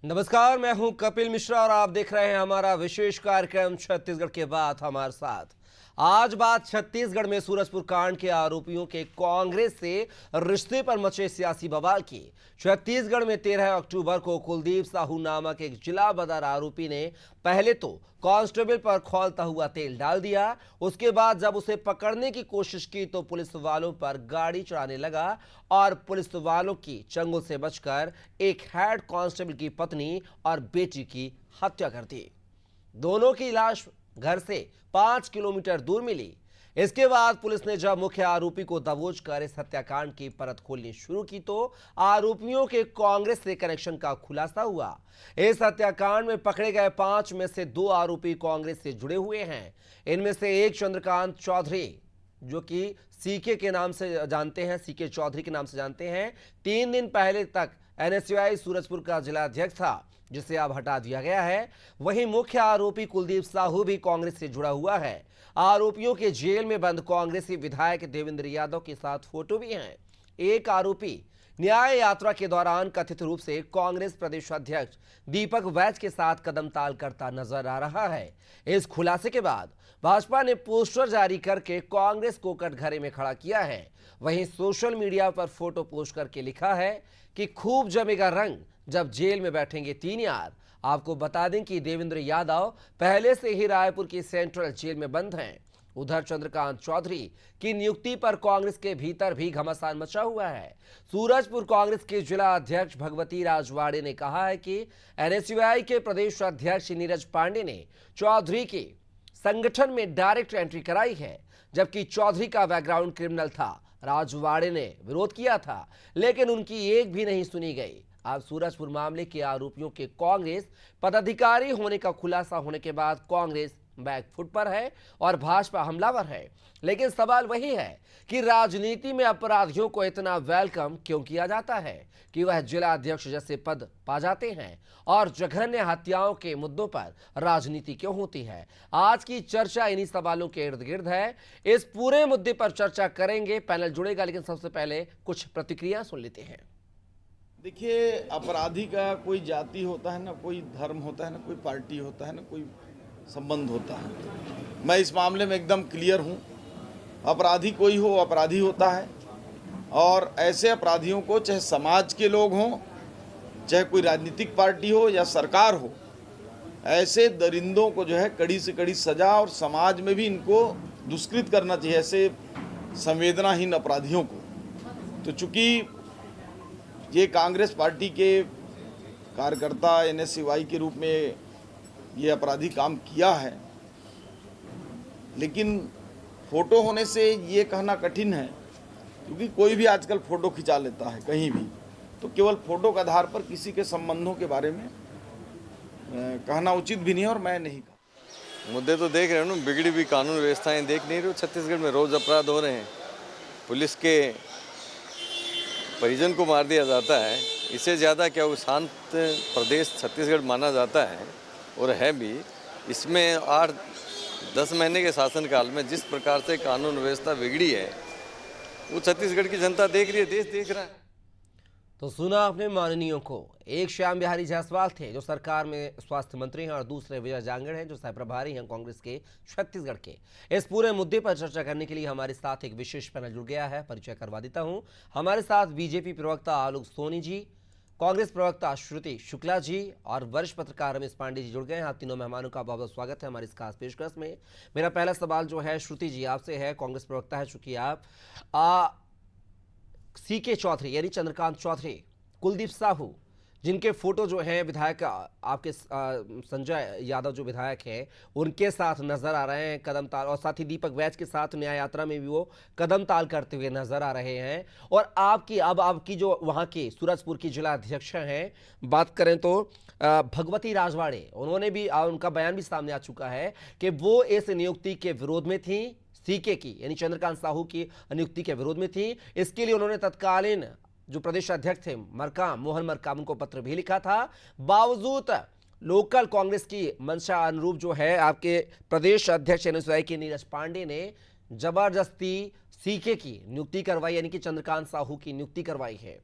नमस्कार, मैं हूं कपिल मिश्रा और आप देख रहे हैं हमारा विशेष कार्यक्रम छत्तीसगढ़ के बात हमारे साथ। आज बात छत्तीसगढ़ में सूरजपुर कांड के आरोपियों के कांग्रेस से रिश्ते पर मचे सियासी बवाल की। छत्तीसगढ़ में 13 अक्टूबर को कुलदीप साहू नामक एक जिला बदर आरोपी ने पहले तो कांस्टेबल पर खौलता हुआ तेल डाल दिया। उसके बाद जब उसे पकड़ने की कोशिश की तो पुलिस वालों पर गाड़ी चढ़ाने लगा और पुलिस वालों की चंगुल से बचकर एक हेड कांस्टेबल की पत्नी और बेटी की हत्या कर दी। दोनों की लाश घर से 5 किलोमीटर दूर मिली। इसके बाद पुलिस ने जब मुख्य आरोपी को दबोच कर इस हत्याकांड की परत खोलनी शुरू की तो आरोपियों के कांग्रेस से कनेक्शन का खुलासा हुआ। इस हत्याकांड में पकड़े गए 5 में से 2 आरोपी कांग्रेस से जुड़े हुए हैं। इनमें से एक चंद्रकांत चौधरी, जो कि सीके के नाम से जानते हैं, सीके चौधरी के नाम से जानते हैं, 3 दिन पहले तक एनएसयूआई सूरजपुर का जिला अध्यक्ष था, जिसे अब हटा दिया गया है। वहीं मुख्य आरोपी कुलदीप साहू भी कांग्रेस से जुड़ा हुआ है। आरोपियों के जेल में बंद कांग्रेसी विधायक देवेंद्र यादव के साथ फोटो भी हैं। एक आरोपी न्याय यात्रा के दौरान कथित रूप से कांग्रेस प्रदेश अध्यक्ष दीपक वैद्य के साथ कदम ताल करता नजर आ रहा है। इस खुलासे के बाद भाजपा ने पोस्टर जारी करके कांग्रेस को कटघरे में खड़ा किया है। वहीं सोशल मीडिया पर फोटो पोस्ट करके लिखा है कि खूब जमेगा रंग जब जेल में बैठेंगे 3 यार। आपको बता दें कि देवेंद्र यादव पहले से ही रायपुर की सेंट्रल जेल में बंद हैं। उधर चंद्रकांत चौधरी की नियुक्ति पर कांग्रेस के भीतर भी घमासान मचा हुआ है। सूरजपुर कांग्रेस के जिला अध्यक्ष भगवती राजवाड़े ने कहा है कि एनएसयूआई के प्रदेश अध्यक्ष नीरज पांडे ने चौधरी की संगठन में डायरेक्ट एंट्री कराई है, जबकि चौधरी का बैकग्राउंड क्रिमिनल था। राजवाड़े ने विरोध किया था, लेकिन उनकी एक भी नहीं सुनी गई। आज सूरजपुर मामले के आरोपियों के कांग्रेस पदाधिकारी होने का खुलासा होने के बाद कांग्रेस बैकफुट पर है और भाजपा हमलावर है। लेकिन सवाल वही है कि राजनीति में अपराधियों को इतना वेलकम क्यों किया जाता है कि वह जिला अध्यक्ष जैसे पद पा जाते हैं और जघन्य हत्याओं के मुद्दों पर राजनीति क्यों होती है। आज की चर्चा इन्हीं सवालों के इर्द गिर्द है। इस पूरे मुद्दे पर चर्चा करेंगे, पैनल जुड़ेगा, लेकिन सबसे पहले कुछ प्रतिक्रिया सुन लेते हैं। देखिए, अपराधी का कोई जाति होता है ना, कोई धर्म होता है ना, कोई पार्टी होता है ना, कोई संबंध होता है। मैं इस मामले में एकदम क्लियर हूँ। अपराधी कोई हो, अपराधी होता है, और ऐसे अपराधियों को चाहे समाज के लोग हों, चाहे कोई राजनीतिक पार्टी हो या सरकार हो, ऐसे दरिंदों को जो है कड़ी से कड़ी सजा और समाज में भी इनको दुष्कृत करना चाहिए, ऐसे संवेदनाहीन अपराधियों को। तो चूँकि ये कांग्रेस पार्टी के कार्यकर्ता एनएसयूआई के रूप में ये अपराधी काम किया है, लेकिन फोटो होने से ये कहना कठिन है, क्योंकि कोई भी आजकल फोटो खिंचा लेता है कहीं भी, तो केवल फोटो के आधार पर किसी के संबंधों के बारे में कहना उचित भी नहीं, और मैं नहीं कहा। मुद्दे तो देख रहे हो ना, बिगड़ी हुई कानून व्यवस्थाएं देख नहीं रहे हो। छत्तीसगढ़ में रोज अपराध हो रहे हैं, पुलिस के परिजन को मार दिया जाता है। इससे ज़्यादा क्या वो शांत प्रदेश छत्तीसगढ़ माना जाता है, और है भी। इसमें 8-10 महीने के शासनकाल में जिस प्रकार से कानून व्यवस्था बिगड़ी है, वो छत्तीसगढ़ की जनता देख रही है, देश देख रहा है। तो सुना आपने माननीयों को। एक श्याम बिहारी जायसवाल थे जो सरकार में स्वास्थ्य मंत्री हैं, और दूसरे विजय जांगड़ हैं जो सह प्रभारी हैं कांग्रेस के छत्तीसगढ़ के। इस पूरे मुद्दे पर चर्चा करने के लिए हमारे साथ एक विशेष पैनल जुड़ गया है। परिचय करवा देता हूं। हमारे साथ बीजेपी प्रवक्ता आलोक सोनी जी, कांग्रेस प्रवक्ता श्रुति शुक्ला जी और वरिष्ठ पत्रकार रमेश पांडे जी जुड़ गए हैं। आप तीनों मेहमानों का बहुत बहुत स्वागत है हमारी इस खास पेशकश में। मेरा पहला सवाल जो है श्रुति जी आपसे है, कांग्रेस प्रवक्ता है चूंकि आप। सीके चौधरी यानी चंद्रकांत चौधरी, कुलदीप साहू, जिनके फोटो जो हैं विधायक आपके संजय यादव जो विधायक हैं उनके साथ नजर आ रहे हैं कदम ताल, और साथ ही दीपक वैद्य के साथ न्याय यात्रा में भी वो कदम ताल करते हुए नजर आ रहे हैं। और आपकी जो वहाँ की सूरजपुर की जिला अध्यक्ष हैं, बात करें तो भगवती राजवाड़े, उन्होंने भी उनका बयान भी सामने आ चुका है कि वो इस नियुक्ति के विरोध में थी, सीके की यानी चंद्रकांत साहू की नियुक्ति के विरोध में थी। इसके लिए उन्होंने तत्कालीन जो प्रदेश अध्यक्ष थे मोहन मरकाम, उनको पत्र भी लिखा था। बावजूद लोकल कांग्रेस की मंशा अनुरूप जो है आपके प्रदेश अध्यक्ष एनएसयूआई के नीरज पांडे ने जबरदस्ती सीके की नियुक्ति करवाई, यानी कि चंद्रकांत साहू की नियुक्ति करवाई है।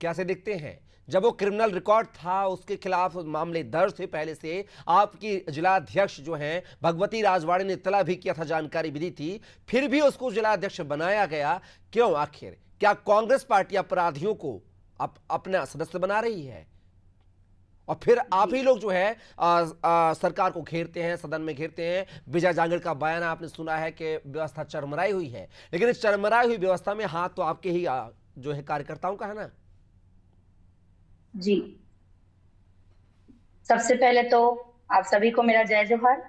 कैसे दिखते हैं? जब वो क्रिमिनल रिकॉर्ड था, उसके खिलाफ मामले दर्ज थे पहले से, आपकी जिलाध्यक्ष जो हैं भगवती राजवाड़े ने इत्तला भी किया था, जानकारी भी दी थी, फिर भी उसको जिलाध्यक्ष बनाया गया। क्यों आखिर? क्या कांग्रेस पार्टी अपराधियों को अपना सदस्य बना रही है? और फिर आप ही लोग जो है सरकार को घेरते हैं, सदन में घेरते हैं। विजय जांगड़ का बयान आपने सुना है कि व्यवस्था चरमराई हुई है, लेकिन इस चरमराई हुई व्यवस्था में हाथ तो आपके ही जो है कार्यकर्ताओं का है ना। जी, सबसे पहले तो आप सभी को मेरा जय जोहर।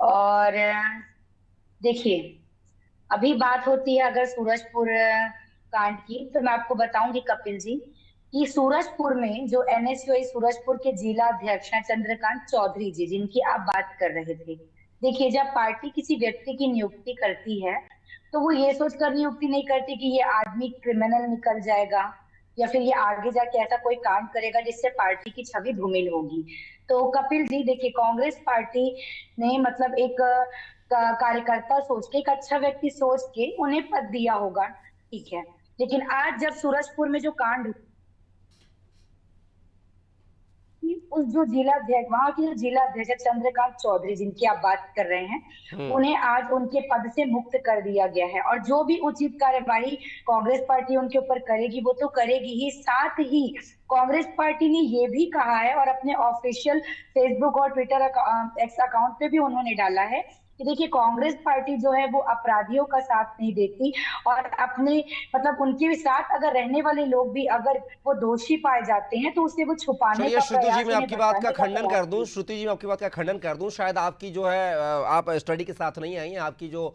और देखिए, अभी बात होती है अगर सूरजपुर कांड की, तो मैं आपको बताऊंगी कपिल जी कि सूरजपुर में जो एनएसयूआई सूरजपुर के जिला अध्यक्ष हैं चंद्रकांत चौधरी जी, जिनकी आप बात कर रहे थे। देखिए, जब पार्टी किसी व्यक्ति की नियुक्ति करती है तो वो ये सोचकर नियुक्ति नहीं करती कि ये आदमी क्रिमिनल निकल जाएगा या फिर ये आगे जाके ऐसा कोई कांड करेगा जिससे पार्टी की छवि धूमिल होगी। तो कपिल जी देखिए, कांग्रेस पार्टी ने मतलब एक कार्यकर्ता सोच के, एक अच्छा व्यक्ति सोच के उन्हें पद दिया होगा, ठीक है। लेकिन आज जब सूरजपुर में जो कांड, उस जो जिला अध्यक्ष, वहां के जो जिला अध्यक्ष चंद्रकांत चौधरी जिनकी आप बात कर रहे हैं, उन्हें आज उनके पद से मुक्त कर दिया गया है। और जो भी उचित कार्यवाही कांग्रेस पार्टी उनके ऊपर करेगी वो तो करेगी ही, साथ ही कांग्रेस पार्टी ने ये भी कहा है और अपने ऑफिशियल फेसबुक और ट्विटर एक्स अकाउंट पे भी उन्होंने डाला है कि देखिए, कांग्रेस पार्टी जो है वो अपराधियों का साथ नहीं देती और अपने मतलब उनके साथ अगर रहने वाले लोग भी अगर वो दोषी पाए जाते हैं तो उसे वो छुपाने का श्रुति जी, मैं प्रयास, आपकी बात का खंडन कर दूं। श्रुति जी, मैं आपकी बात का खंडन कर दूं। शायद आपकी जो है आप स्टडी के साथ नहीं आई हैं, आपकी जो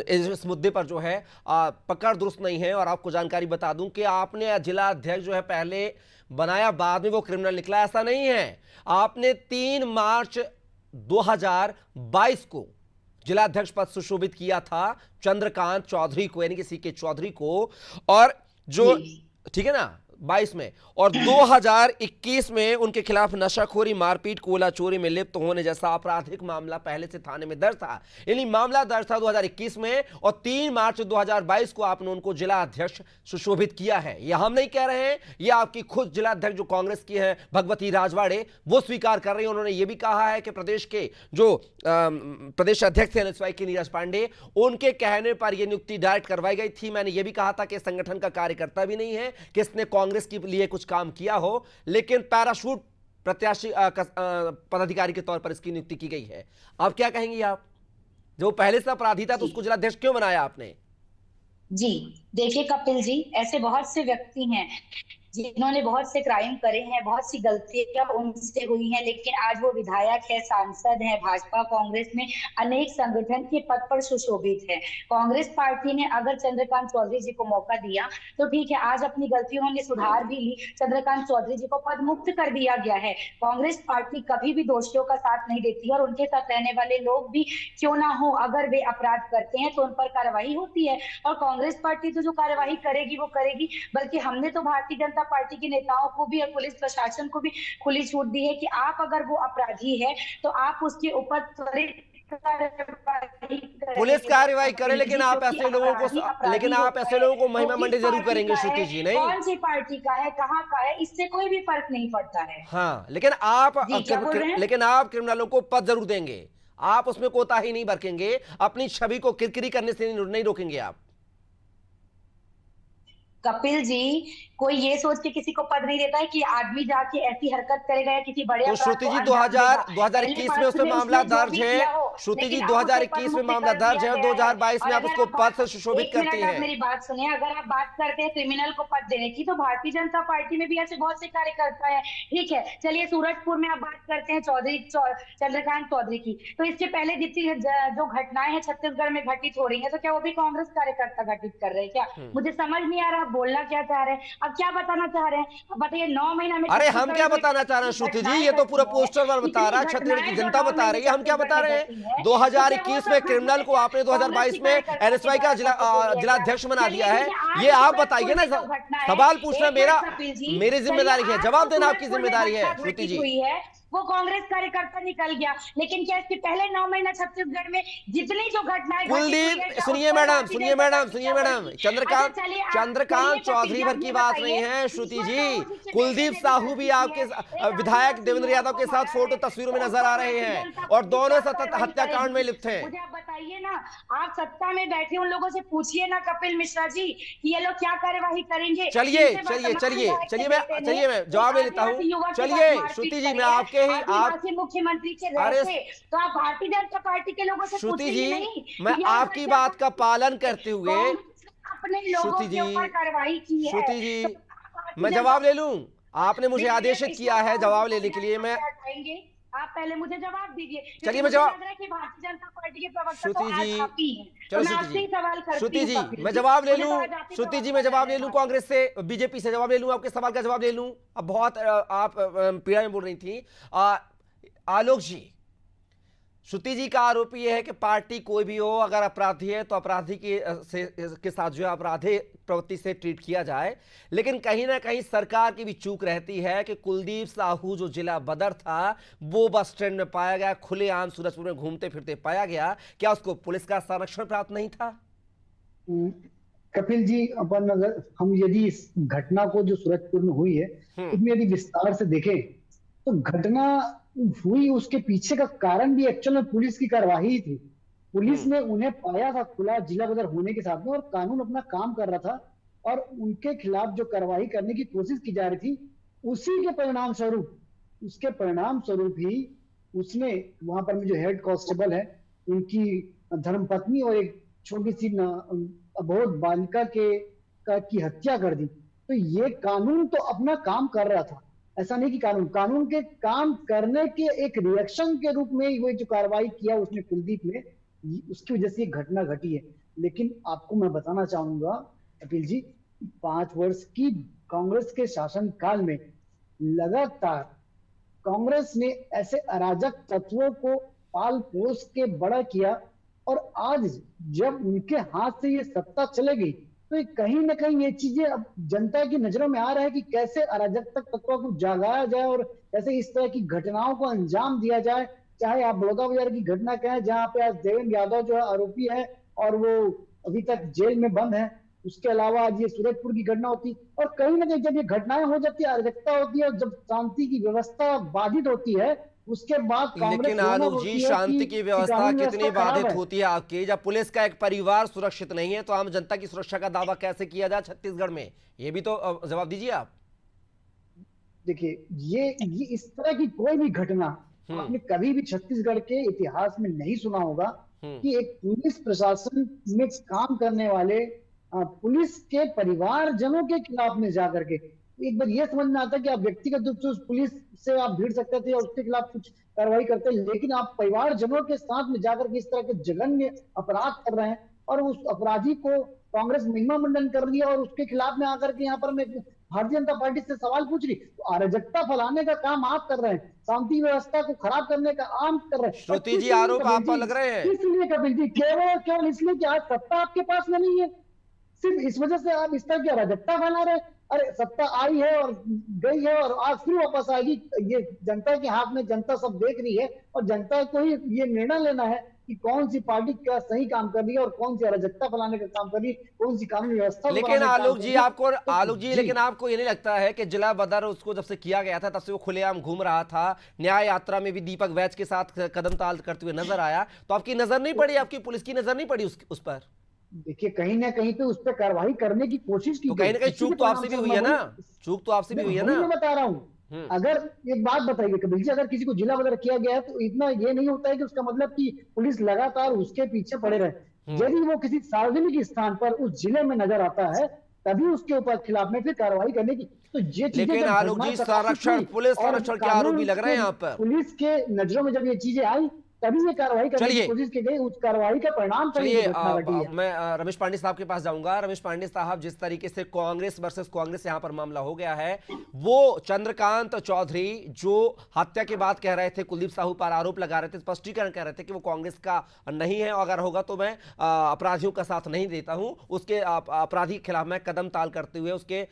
इस मुद्दे पर जो है पकड़ दुरुस्त नहीं है। और आपको जानकारी बता दूं कि आपने जिला अध्यक्ष जो है पहले बनाया, बाद में वो क्रिमिनल निकला, ऐसा नहीं है। आपने 3 मार्च 2022 को जिलाध्यक्ष पद सुशोभित किया था चंद्रकांत चौधरी को, यानी कि सीके चौधरी को। और जो ठीक है ना, 22 में, और 2021 में उनके खिलाफ नशाखोरी, मारपीट, कोला चोरी में लिप्त होने जैसा आपराधिक मामला पहले से थाने में दर्ज था। यानी मामला दर्ज था 2021 में, और 3 मार्च 2022 को आपने उनको जिला अध्यक्ष सुशोभित किया है। यह हम नहीं कह रहे हैं, यह आपकी खुद जिला अध्यक्ष जो कांग्रेस की है भगवती राजवाड़े, वो स्वीकार कर रही है। उन्होंने यह भी कहा है कि प्रदेश के जो प्रदेश अध्यक्ष थे एनएसयूआई के नीरज पांडे, उनके कहने पर यह नियुक्ति डायरेक्ट करवाई गई थी। मैंने यह भी कहा था कि संगठन का कार्यकर्ता भी नहीं है कि इसने कांग्रेस के लिए कुछ काम किया हो, लेकिन पैराशूट प्रत्याशी पदाधिकारी के तौर पर इसकी नियुक्ति की गई है। अब क्या कहेंगी आप? जो पहले से अपराधी था तो उसको जिलाध्यक्ष क्यों बनाया आपने? जी देखिए कपिल जी, ऐसे बहुत से व्यक्ति हैं जिन्होंने बहुत से क्राइम करे हैं, बहुत सी गलतियां उनसे हुई हैं, लेकिन आज वो विधायक है, सांसद है, भाजपा कांग्रेस में अनेक संगठन के पद पर सुशोभित है। कांग्रेस पार्टी ने अगर चंद्रकांत चौधरी जी को मौका दिया तो ठीक है, आज अपनी गलतियों उन्होंने सुधार भी ली, चंद्रकांत चौधरी जी को पद मुक्त कर दिया गया है। कांग्रेस पार्टी कभी भी दोषियों का साथ नहीं देती और उनके साथ रहने वाले लोग भी क्यों ना हो, अगर वे अपराध करते हैं तो उन पर कार्रवाई होती है। और कांग्रेस पार्टी तो जो कार्रवाई करेगी वो करेगी, बल्कि हमने तो भारतीय जनता पार्टी के नेताओं को भी और पुलिस प्रशासन को भी खुली छूट दी है कि आप अगर वो अपराधी है तो आप उसके ऊपर त्वरित पुलिस कार्रवाई करे, लेकिन आप ऐसे लोगों को महिमा मंडी जरूर करेंगे श्रुति जी, नहीं? कौन सी पार्टी का है, कहाँ का है, इससे कोई भी फर्क नहीं पड़ता है। हाँ, लेकिन आप क्रिमिनलों को पद जरूर देंगे, आप उसमें कोताही नहीं बरतेंगे, अपनी छवि को किरकिरी करने से नहीं रोकेंगे आप। कपिल जी, कोई ये सोच के किसी को पद नहीं देता है कि आदमी जाके ऐसी हरकत करेगा या किसी बड़े तो श्रुति जी 2021 में उसमें मामला दर्ज है। श्रुति जी 2021 में मामला दर्ज है और 2022 में आप उसको पद से सुशोभित करती हैं। मेरी बात सुनिए, अगर आप बात करते हैं क्रिमिनल को पद देने की, तो भारतीय जनता पार्टी में भी ऐसे बहुत से कार्यकर्ता है, ठीक है। चलिए, सूरजपुर में आप बात करते हैं चंद्रकांत चौधरी की, तो इसके पहले जितनी जो घटनाएं हैं छत्तीसगढ़ में घटित हो रही है, तो क्या वो भी कांग्रेस कार्यकर्ता घटित कर रहे हैं क्या? मुझे समझ नहीं आ रहा बोलना क्या चाह रहे हैं, अब क्या बताना चाह रहे हैं? अब बताइए, 9 महीना में। अरे हम क्या बताना चाह रहे हैं श्रुति जी, ये तो पूरा पोस्टर पर बता रहा है, छत्तीसगढ़ की जनता बता रही है, हम क्या बता रहे हैं? 2021 में क्रिमिनल को आपने 2022 में एनएसयूआई का जिलाध्यक्ष बना दिया है। ये आप बताइए ना, सवाल पूछना मेरी जिम्मेदारी है, जवाब देना आपकी जिम्मेदारी है श्रुति जी। वो कांग्रेस कार्यकर्ता निकल गया। लेकिन क्या इसके पहले 9 महीना छत्तीसगढ़ में जितनी जो घटनाएं घटी हुई है, कुलदीप क्या सुनिए उस पर मैडम, भारतीय सुनिए जनता मैडम, पार्टी सुनिए क्या मैडम, बोली? चंद्रकांत अच्छा, चलिए, चंद्रकांत कपिल चौधरी भर आप की ये बात नहीं बताइए, है श्रुति ईश्वर जी। साहू जी से कुलदीप पहले साहू भी भी गलती आपके की है। एक विधायक आदिवासी देवेंद्र युवक यादव को के साथ मारा फोटो है, तस्वीरों में तो उस नजर पर आ रहे भारतीय हैं जनता और पार्टी दोनों क्या कार्रवाई हत्याकांड में करेगी? लिप्त हैं। मुझे आप बताइए ना, आप सत्ता में बैठे उन लोगों से पूछिए ना कपिल मिश्रा जी कि ये लोग क्या कार्यवाही करेंगे। चलिए इनसे चलिए वर्तमान चलिए विधायक के चलिए बेटे ने मैं एक जवाब ले लेता हूँ। आदिवासी युवक के चलिए साथ मारपीट श्रुति जी, करी मैं है, आपके ही आप आदिवासी मुख्यमंत्री के अरे रहते, तो आप भारतीय जनता पार्टी के लोगों से श्रुति पूछेंगे जी, नहीं मैं कि यहाँ आपकी बात का पालन करते हुए कांग्रेस ने अपने लोगों श्रुति के ऊपर जी, कार्रवाई की है। श्रुति तो जी, भारतीय मैं जनता जवाब ले लूं? आपने मुझे देखिए, आदेशित ईश्वर किया है साहू जवाब जी लेने को के लिए। मैं न्याय हटाएंगे। आप पहले मुझे जवाब दीजिए, क्योंकि चलिए मैं मुझे जवाब लग रहा है कि भारतीय जनता पार्टी के प्रवक्ता तो श्रुति आज जी, आप ही हैं। तो चलो मैं श्रुति आपसे ही जी, सवाल करती श्रुति हूँ जी, कपिल मैं जी। जवाब ले मुझे तो लूं। आज आप ही श्रुति जी, प्रवक्ता मैं लग जवाब रहे ले लूं, हैं। कांग्रेस से बीजेपी से जवाब ले लूं, आपके सवाल का जवाब ले लूं। अब बहुत आप पीड़ा में बोल रही थी। आलोक जी, श्रुति जी का आरोप यह है कि पार्टी कोई भी हो, अगर अपराधी है तो अपराधी के साथ जो है अपराधी प्रवृत्ति से ट्रीट किया जाए। लेकिन कहीं ना कहीं सरकार की भी चूक रहती है कि कुलदीप साहू जो जिला बदर था वो बस स्टैंड में पाया गया, खुलेआम सूरजपुर में घूमते फिरते पाया गया। क्या उसको पुलिस का संरक्षण प्राप्त नहीं था? कपिल जी, अपन अगर हम यदि इस घटना को जो सूरजपुर में हुई है उसमें यदि विस्तार से देखें तो घटना हुई, उसके पीछे का कारण भी एक्चुअल में पुलिस की कार्रवाई थी। पुलिस ने उन्हें पाया था खुला जिला बदर होने के साथ में, और कानून अपना काम कर रहा था, और उनके खिलाफ जो कार्रवाई करने की कोशिश की जा रही थी उसी के परिणाम स्वरूप, उसके परिणाम स्वरूप ही उसने वहां पर जो हेड कांस्टेबल है उनकी धर्मपत्नी और एक छोटी सी अबोध बालिका की हत्या कर दी। तो ये कानून तो अपना काम कर रहा था, ऐसा नहीं कि कानून के काम करने के एक रिएक्शन के रूप में वो जो कार्रवाई किया उसने कुलदीप ने, उसकी वजह से ये घटना घटी है। लेकिन आपको मैं बताना चाहूंगा कपिल जी, 5 वर्ष की कांग्रेस के शासन काल में लगातार कांग्रेस ने ऐसे अराजक तत्वों को पाल पोस के बड़ा किया, और आज जब उनके हाथ से ये सत्ता चले गई तो ये कहीं ना कहीं ये चीजें अब जनता की नजरों में आ रहा है कि कैसे अराजकता तत्वों को जगाया जाए और कैसे इस तरह की घटनाओं को अंजाम दिया जाए। चाहे आप बलौदाबाजार की घटना कहें जहां पे आज देवेंद्र यादव जो है आरोपी है और वो अभी तक जेल में बंद है, उसके अलावा आज ये सूरजपुर की घटना होती, और कहीं ना कहीं जब ये घटनाएं हो जाती है, अराजकता होती है, जब शांति की व्यवस्था बाधित होती है, उसके बाद लेकिन आलोक जी, शांति की व्यवस्था कितनी बाधित होती है आपकी, जब पुलिस का एक परिवार सुरक्षित नहीं है तो आम जनता की सुरक्षा का दावा कैसे किया जाए छत्तीसगढ़ में? ये भी तो जवाब दीजिए आप। देखिए, ये इस तरह की कोई भी घटना आपने कभी भी छत्तीसगढ़ के इतिहास में नहीं सुना होगा कि एक पुलिस प्रशासन में काम करने वाले पुलिस के परिवारजनों के खिलाफ में जाकर के, एक बार ये समझ में आता है कि आप व्यक्तिगत रूप से उस पुलिस से आप भिड़ सकते थे और उसके खिलाफ कुछ कार्रवाई करते, लेकिन आप परिवारजनों के साथ में जाकर के इस तरह के जघन्य अपराध कर रहे हैं, और उस अपराधी को कांग्रेस महिमा मंडन कर रही है, और उसके खिलाफ में आकर के यहाँ पर मैं भारतीय जनता पार्टी से सवाल पूछ रही। तो अराजकता फैलाने का काम आप कर रहे हैं, शांति व्यवस्था को खराब करने का काम कर रहे हैं। श्रुति जी, आरोप आप पर लग रहे हैं। इसलिए कपिल जी, केवल इसलिए कि आज सत्ता आपके पास में नहीं है, सिर्फ इस वजह से आप इस तरह की अराजकता फैला रहे। अरे सत्ता आई है और गई है और आज फिर वापस आएगी, ये जनता के हाथ में, जनता सब देख रही है, और जनता को ही ये निर्णय लेना है कि कौन सी पार्टी क्या सही काम कर रही है और कौन सी अराजकता फैलाने का काम कर रही है, कौन सी कानून व्यवस्था। लेकिन आलोक जी, लेकिन आपको ये नहीं लगता है कि जिला बदर उसको जब से किया गया था तब से वो खुलेआम घूम रहा था, न्याय यात्रा में भी दीपक वैच के साथ कदम ताल करते हुए नजर आया, तो आपकी नजर नहीं पड़ी, आपकी पुलिस की नजर नहीं पड़ी उस पर? देखिए, कहीं ना कहीं पे उस पर कार्रवाई करने की कोशिश की, तो कहीं ना कहीं चूक तो आपसे भी हुई है ना, चूक तो आपसे भी हुई है ना। मैं बता रहा हूँ, अगर एक बात बताइए कपिल जी, अगर किसी को जिला बदर किया गया है तो इतना ये नहीं होता है कि उसका मतलब कि पुलिस लगातार उसके पीछे पड़े रहे। यदि वो किसी सार्वजनिक स्थान पर उस जिले में नजर आता है तभी उसके ऊपर खिलाफ में फिर कार्रवाई करने की, तो ये चीजें, लेकिन आलोक जी, संरक्षण, पुलिस संरक्षण के आरोप भी लग रहे हैं यहाँ पर। पुलिस के नजरों में जब ये चीजें आई तभी ये कार्रवाई करने की कोशिश की गई, उस कार्रवाई का परिणाम मैं रमेश पांडे साहब के पास जाऊंगा। रमेश पांडे साहब, जिस तरीके से कांग्रेस वर्सेस कांग्रेस यहां पर मामला हो गया है, वो चंद्रकांत चौधरी जो हत्या के बाद कह रहे थे, कुलदीप साहू पर आरोप लगा रहे थे, स्पष्टीकरण कह रहे थे कि वो कांग्रेस का नहीं है, अगर होगा तो मैं अपराधियों का साथ नहीं देता हूं, उसके अपराधी के खिलाफ मैं कदम ताल करते हुए उसके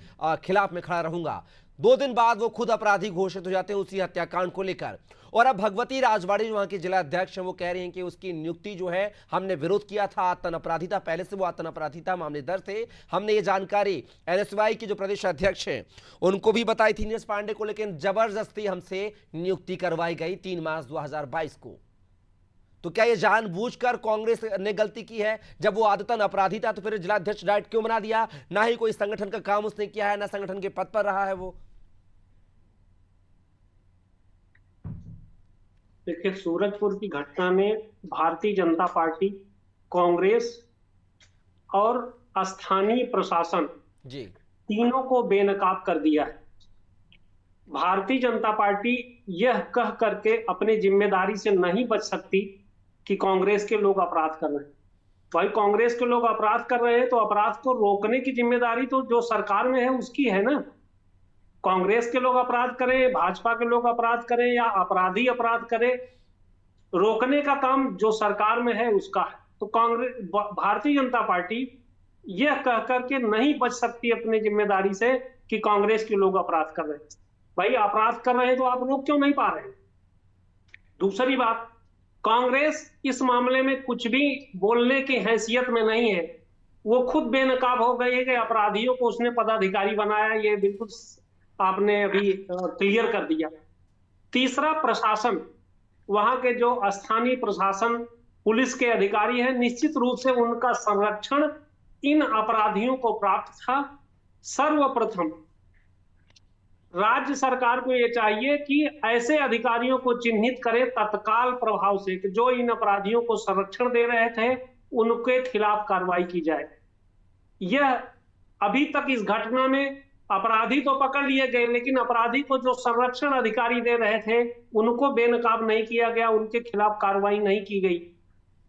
खिलाफ में खड़ा रहूंगा। 2 दिन बाद वो खुद अपराधी घोषित हो जाते हैं उसी हत्याकांड को लेकर। और अब भगवती राजवाड़ी जो वहां के जिला अध्यक्ष हैं वो कह रहे हैं कि उसकी नियुक्ति जो है हमने विरोध किया था, आतन अपराधी था, पहले से वो आतन अपराधी था, मामले दर्ज थे। हमने ये जानकारी एनएसयूआई के जो प्रदेश अध्यक्ष हैं उनको भी बताई थी नीरज पांडे को, लेकिन जबरदस्ती हमसे नियुक्ति करवाई गई 3 मार्च 2022 को। तो क्या ये जानबूझकर कांग्रेस ने गलती की है? जब वो आदतन अपराधी था तो फिर जिलाध्यक्ष डायरेक्ट क्यों बना दिया? ना ही कोई संगठन का काम उसने किया है, ना संगठन के पद पर रहा है वो। देखिए, सूरजपुर की घटना में भारतीय जनता पार्टी, कांग्रेस और स्थानीय प्रशासन जी तीनों को बेनकाब कर दिया है। भारतीय जनता पार्टी यह कह करके अपने जिम्मेदारी से नहीं बच सकती कि कांग्रेस के लोग अपराध कर रहे हैं। भाई, कांग्रेस के लोग अपराध कर रहे हैं तो अपराध को रोकने की जिम्मेदारी तो जो सरकार में है उसकी है ना। कांग्रेस के लोग अपराध करें, भाजपा के लोग अपराध करें या अपराधी अपराध करें, रोकने का काम जो सरकार में है उसका है। तो कांग्रेस, भारतीय जनता पार्टी यह कह करके नहीं बच सकती अपनी जिम्मेदारी से कि कांग्रेस के लोग अपराध कर रहे हैं। भाई, अपराध कर रहे हैं तो आप रोक क्यों नहीं पा रहे? दूसरी बात, कांग्रेस इस मामले में कुछ भी बोलने की हैसियत में नहीं है। वो खुद बेनकाब हो गई है कि अपराधियों को उसने पदाधिकारी बनाया। ये बिल्कुल आपने अभी क्लियर कर दिया। तीसरा, प्रशासन, वहां के जो स्थानीय प्रशासन, पुलिस के अधिकारी हैं, निश्चित रूप से उनका संरक्षण इन अपराधियों को प्राप्त था। सर्वप्रथम राज्य सरकार को यह चाहिए कि ऐसे अधिकारियों को चिन्हित करे तत्काल प्रभाव से कि जो इन अपराधियों को संरक्षण दे रहे थे उनके खिलाफ कार्रवाई की जाए। यह अभी तक इस घटना में अपराधी तो पकड़ लिए गए, लेकिन अपराधी को जो संरक्षण अधिकारी दे रहे थे उनको बेनकाब नहीं किया गया, उनके खिलाफ कार्रवाई नहीं की गई।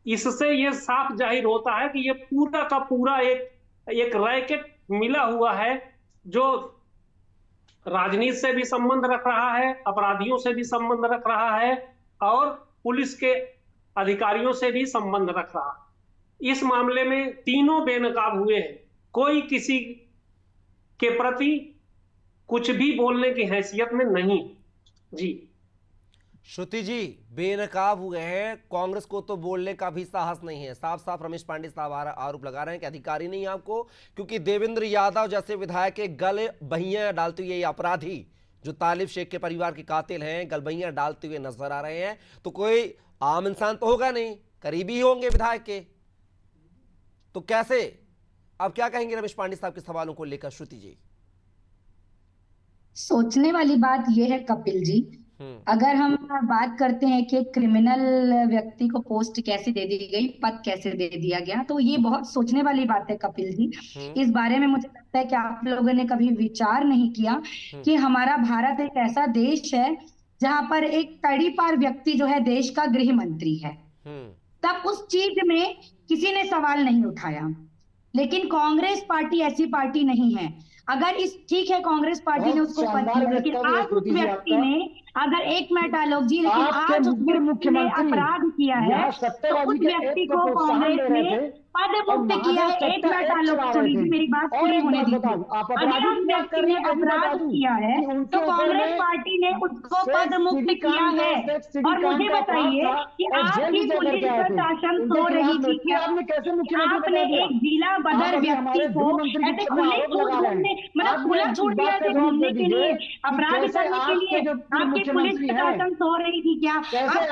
इससे यह साफ जाहिर होता है कि यह पूरा का पूरा एक रैकेट मिला हुआ है जो राजनीति से भी संबंध रख रहा है, अपराधियों से भी संबंध रख रहा है और पुलिस के अधिकारियों से भी संबंध रख रहा है। इस मामले में तीनों बेनकाब हुए हैं। कोई किसी के प्रति कुछ भी बोलने की हैसियत में नहीं। जी श्रुति जी, बेनकाब हुए हैं, कांग्रेस को तो बोलने का भी साहस नहीं है। साफ साफ रमेश पांडे साहब आरोप लगा रहे हैं कि अधिकारी नहीं है आपको, क्योंकि देवेंद्र यादव जैसे विधायक के गले बहियां डालते हुए ये अपराधी जो तालिब शेख के परिवार के कातिल हैं गलबहियां डालते हुए नजर आ रहे हैं। तो कोई आम इंसान तो होगा नहीं, करीबी होंगे विधायक के, तो कैसे? अब क्या कहेंगे रमेश पांडे साहब के सवालों को लेकर श्रुति जी? सोचने वाली बात यह है कपिल जी, अगर हम बात करते हैं कि क्रिमिनल व्यक्ति को पोस्ट कैसे दे दी गई, पद कैसे दे दिया गया, तो ये बहुत सोचने वाली बात है कपिल जी। इस बारे में मुझे लगता है कि आप लोगों ने कभी विचार नहीं किया कि हमारा भारत एक ऐसा देश है जहां पर एक तड़ीपार व्यक्ति जो है देश का गृह मंत्री है, तब उस चीज में किसी ने सवाल नहीं उठाया। लेकिन कांग्रेस पार्टी ऐसी पार्टी नहीं है। अगर इस ठीक है कांग्रेस पार्टी ने उसको पद दिया, लेकिन आज उस व्यक्ति ने, अगर एक मिनट डायलॉग जी, लेकिन आज उस व्यक्ति ने अपराध किया है तो उस व्यक्ति को कांग्रेस ने पद मुक्त किया है। एक मिनट डायलॉग सुनिए, मेरी बात पूरी होने दीजिए। अगर उस व्यक्ति ने अपराध किया है तो कांग्रेस पार्टी ने उसको पद मुक्त किया है। और मुझे बताइए कि आपकी पुलिस प्रशासन सो रही थी क्या? आपने एक जिला बदर व्यक्ति को ऐसे खुले घूमने, मतलब खुला छोड़ दिया ऐसे घूमने के लिए, अपराध करने के लिए? आपकी पुलिस प्रशासन सो रही थी क्या? आप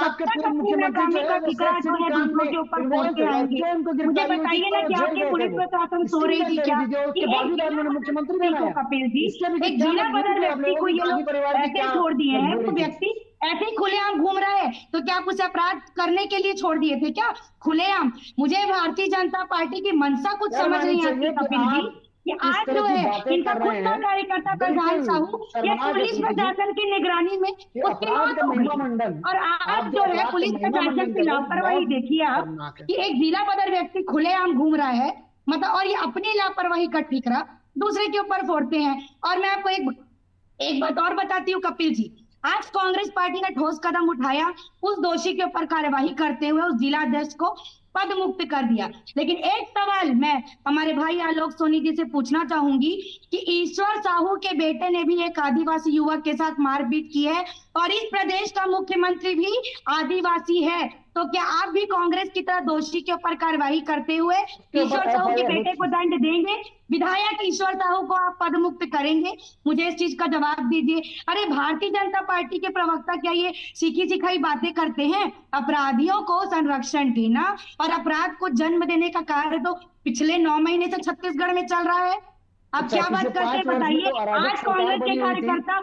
कब तक अपनी नाकामी का ठिकरा जो है दूसरों के ऊपर फोड़ के आएंगे? मुझे बताइए ना कि आपकी पुलिस प्रशासन सो रही थी क्या? मुख्यमंत्री को कपिल जी, एक जिला बदर व्यक्ति को ये लोग ऐसे छोड़ दिए हैं, वो व्यक्ति ऐसे ही खुलेआम घूम रहा है, तो क्या आप उसे अपराध करने के लिए छोड़ दिए थे क्या खुलेआम? मुझे भारतीय जनता पार्टी की मंशा कुछ समझ नहीं आती कपिल जी कि आज जो है इनका खुद का कार्यकर्ता प्रधान साहू या पुलिस प्रशासन की निगरानी में उसकी मौत हो गई, और आज जो है पुलिस प्रशासन की लापरवाही देखिए आप कि एक जिला बदर व्यक्ति खुलेआम घूम रहा है, मतलब, और ये अपनी लापरवाही का ठिकरा दूसरे के ऊपर फोड़ते हैं। और मैं आपको एक बात और बताती हूँ कपिल जी, आज कांग्रेस पार्टी ने ठोस कदम उठाया उस दोषी के ऊपर कार्यवाही करते हुए उस जिला अध्यक्ष को पद मुक्त कर दिया। लेकिन एक सवाल मैं हमारे भाई आलोक सोनी जी से पूछना चाहूंगी कि ईश्वर साहू के बेटे ने भी एक आदिवासी युवक के साथ मारपीट की है और इस प्रदेश का मुख्यमंत्री भी आदिवासी है, तो क्या आप भी कांग्रेस की तरह दोषी के ऊपर कार्रवाई करते हुए ईश्वर साहू के बेटे को दंड देंगे? विधायक ईश्वर साहू को आप पद मुक्त करेंगे? मुझे इस चीज का जवाब दीजिए। अरे भारतीय जनता पार्टी के प्रवक्ता क्या ये सीखी सिखाई बातें करते हैं? अपराधियों को संरक्षण देना और अपराध को जन्म देने का कार्य तो पिछले 9 महीने से छत्तीसगढ़ में चल रहा है। आप क्या बात करते हैं बताइए? आज कांग्रेस के कार्यकर्ता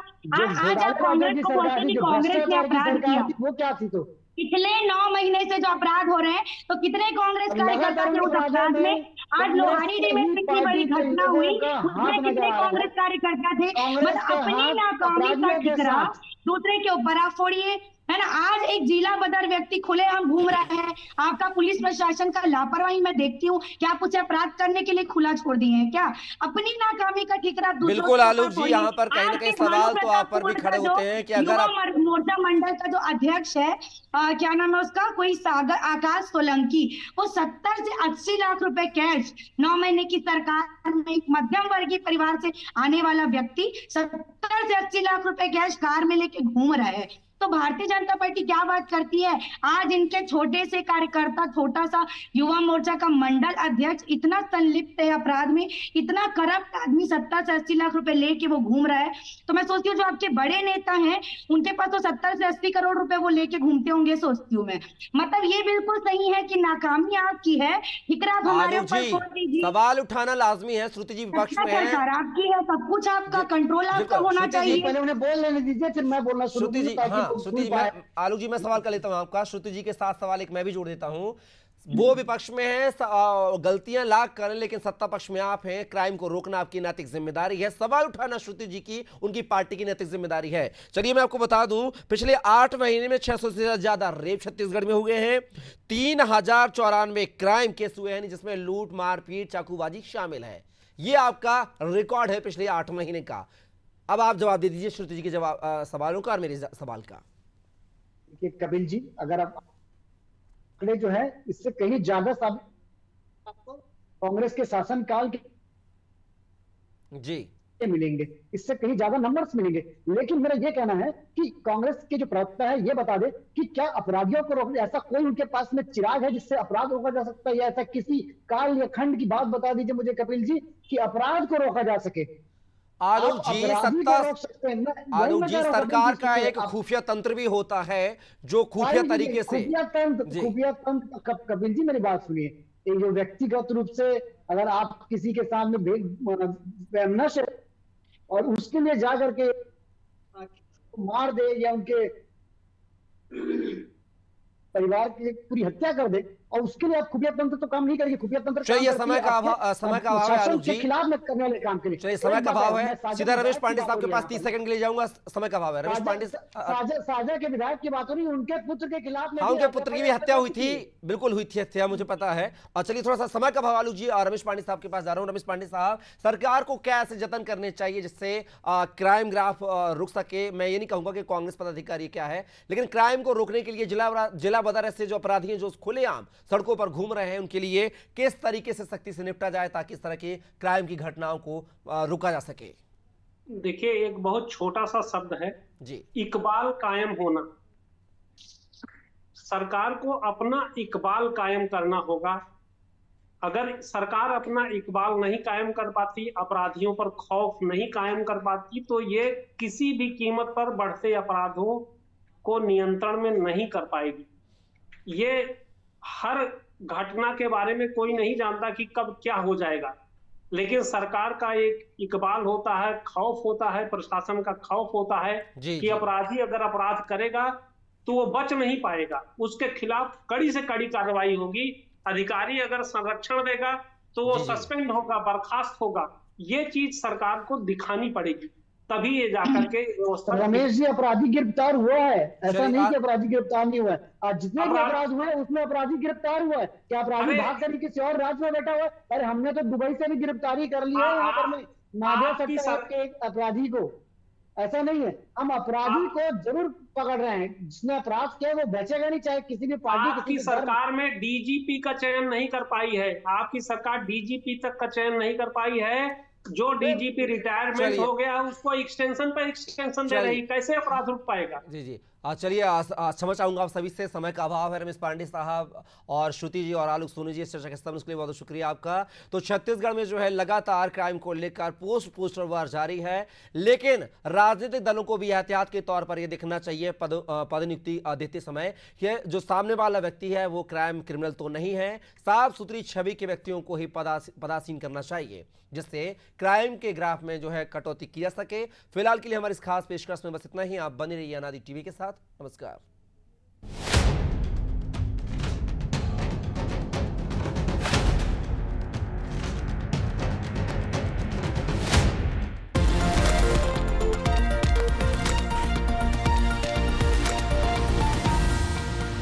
आज आप कांग्रेस को बोलते हैं कि कांग्रेस ने अपराध किया, वो क्या थी? तो पिछले 9 महीने से जो अपराध हो रहे हैं, तो कितने कांग्रेस कार्यकर्ता थे उस अपराध में? आज लोहारी में इतनी बड़ी घटना हुई, उसमें कितने कांग्रेस कार्यकर्ता थे? बस अपनी नाकामी का ठिकरा दूसरे के ऊपर आप फोड़िए, है ना। आज एक जिला बदर व्यक्ति खुलेआम घूम रहा है, आपका पुलिस प्रशासन का लापरवाही मैं देखती हूँ कि आप उसे अपराध करने के लिए खुला छोड़ दिए हैं क्या? अपनी नाकामी का ठिकरा बिल्कुल आलोक जी, यहाँ पर कहीं ना कहीं सवाल तो आप पर भी खड़े होते हैं कि अगर आप मोर्चा मंडल का जो अध्यक्ष है, क्या नाम है उसका, कोई सागर आकाश सोलंकी, वो 70 से 80 लाख रुपए कैश 9 महीने की सरकार में एक मध्यम वर्गीय परिवार से आने वाला व्यक्ति 70 से 80 लाख रुपए कैश कार में लेके घूम रहा है। तो भारतीय जनता पार्टी क्या बात करती है? आज इनके छोटे से कार्यकर्ता, छोटा सा युवा मोर्चा का मंडल अध्यक्ष इतना संलिप्त है अपराध में, इतना करप्ट आदमी 70 से 80 लाख रुपए लेके वो घूम रहा है। तो मैं सोचती हूँ जो आपके बड़े नेता हैं उनके पास तो 70 से 80 करोड़ रुपए वो लेके घूमते होंगे, सोचती हूँ मैं। मतलब ये बिल्कुल सही है कि नाकामी आपकी है, ठिकरा आप हमारे ऊपर छोड़ दीजिए। सवाल उठाना लाजमी है। श्रुति जी विपक्ष में है, सरकार आपकी है, सब कुछ आपका, कंट्रोल आपका होना चाहिए। पहले उन्हें बोल लेने दीजिए, फिर मैं बोलना शुरू श्रुति जी, करूंगा। हाँ श्रुति जी, मैं आलोक जी मैं सवाल कर लेता हूं आपका। श्रुति जी के साथ सवाल एक मैं भी जोड़ देता हूं। वो विपक्ष में है, गलतियां लाख करें, लेकिन सत्ता पक्ष में आप हैं। क्राइम को रोकना आपकी नैतिक जिम्मेदारी है, सवाल उठाना श्रुति जी की, उनकी पार्टी की नैतिक जिम्मेदारी है। चलिए मैं आपको बता दूं, पिछले 8 महीने में 600 से ज्यादा रेप छत्तीसगढ़ में हुए हैं, 3094 क्राइम केस हुए हैं जिसमें लूट, मारपीट, चाकूबाजी शामिल है। ये आपका रिकॉर्ड है पिछले 8 महीने का। अब आप जवाब दे दीजिए श्रुति जी के सवालों का और मेरे सवाल का। कपिल जी, अगर आप जो है इससे कहीं ज्यादा साबित आपको कांग्रेस के शासनकाल के जी मिलेंगे, इससे कहीं ज्यादा नंबर्स मिलेंगे। लेकिन मेरा यह कहना है कि कांग्रेस के जो प्रवक्ता है ये बता दे कि क्या अपराधियों को रोकने ऐसा कोई उनके पास में चिराग है जिससे अपराध रोका जा सकता है, या ऐसा किसी काल या खंड की बात बता दीजिए मुझे कपिल जी कि अपराध को रोका जा सके। आलोक जी, आलोक जी, सरकार का एक खुफिया तंत्र भी होता है जो खुफिया तरीके से खुफिया तंत्र कपिल जी मेरी बात सुनिए, एक जो व्यक्तिगत रूप से अगर आप किसी के सामने नशे और उसके लिए जा करके मार दे या उनके परिवार की पूरी हत्या कर दे, और उसके लिए आप खुफिया तंत्र तो काम नहीं करेंगे। खुफिया तंत्र चलिए समय का अभाव है आलोक जी, खिलाफ में करने वाले काम के लिए। चलिए समय का अभाव है, सीधा रमेश पांडे साहब के पास 30 सेकंड के लिए जाऊंगा, समय का अभाव है। रमेश पांडे साझा के विधायक की बात हो रही है, उनके पुत्र के खिलाफ हाँ, उनके पुत्र की भी हत्या हुई थी, बिल्कुल हुई थी हत्या, मुझे पता है। और चलिए थोड़ा सा समय का अभाव आलोक जी, और रमेश पांडे साहब के पास जा रहा हूँ। रमेश पांडे साहब, सरकार को क्या ऐसे जतन करने चाहिए जिससे क्राइम ग्राफ रुक सके? मैं ये नहीं कहूंगा कि कांग्रेस पदाधिकारी क्या है, लेकिन क्राइम को रोकने के लिए जिला बदर से जो अपराधी हैं जो खुलेआम सड़कों पर घूम रहे हैं, उनके लिए किस तरीके से सख्ती से निपटा जाए ताकि इस तरह की क्राइम की घटनाओं को रोका जा सके? देखिए, एक बहुत छोटा सा शब्द है जी, इकबाल कायम होना। सरकार को अपना इकबाल कायम करना होगा। अगर सरकार अपना इकबाल नहीं कायम कर पाती, अपराधियों पर खौफ नहीं कायम कर पाती, तो ये किसी भी कीमत पर बढ़ते अपराधों को नियंत्रण में नहीं कर पाएगी। ये हर घटना के बारे में कोई नहीं जानता कि कब क्या हो जाएगा, लेकिन सरकार का एक इकबाल होता है, खौफ होता है, प्रशासन का खौफ होता है कि अपराधी अगर अपराध करेगा तो वो बच नहीं पाएगा, उसके खिलाफ कड़ी से कड़ी कार्रवाई होगी। अधिकारी अगर संरक्षण देगा तो वो सस्पेंड होगा, बर्खास्त होगा। ये चीज सरकार को दिखानी पड़ेगी, तभी ये जाकर के व्यवस्था। रमेश जी, अपराधी गिरफ्तार हुआ है, ऐसा नहीं कि अपराधी गिरफ्तार नहीं हुआ है। आज जितने भी अपराध हुए उसमें अपराधी गिरफ्तार हुआ है। क्या अपराधी भाग कर किसी और राज्य में बैठा हुआ है? अरे हमने तो दुबई से भी गिरफ्तारी कर ली है यहाँ पर में नादिया सट्टा के एक अपराधी को। ऐसा नहीं है, हम अपराधी को जरूर पकड़ रहे हैं, जिसने अपराध किया वो बचेगा नहीं, चाहे किसी भी पार्टी आपकी किसी भी धर्म। सरकार में डीजीपी का चयन नहीं कर पाई है, आपकी सरकार डीजीपी तक का चयन नहीं कर पाई है। जो डीजीपी रिटायरमेंट चलिए। हो गया उसको एक्सटेंशन पर एक्सटेंशन दे रही, कैसे अपराध रुक पाएगा? जी जी चलिए क्षमा चाहूंगा आप सभी से, समय का अभाव है। रमेश पांडे साहब और श्रुति जी और आलोक सोनी जी इस चर्चा के समय के लिए बहुत शुक्रिया आपका। तो छत्तीसगढ़ में जो है लगातार क्राइम को लेकर पोस्टर वार जारी है, लेकिन राजनीतिक दलों को भी एहतियात के तौर पर यह देखना चाहिए पदनियुक्ति देते समय कि जो सामने वाला व्यक्ति है वो क्रिमिनल तो नहीं है, साफ सुथरी छवि के व्यक्तियों को ही पदासीन करना चाहिए, जिससे क्राइम के ग्राफ में जो है कटौती की जा सके। फिलहाल के लिए हमारी इस खास पेशकश में बस इतना ही। आप बने रहिए अनादि टीवी के साथ। नमस्कार।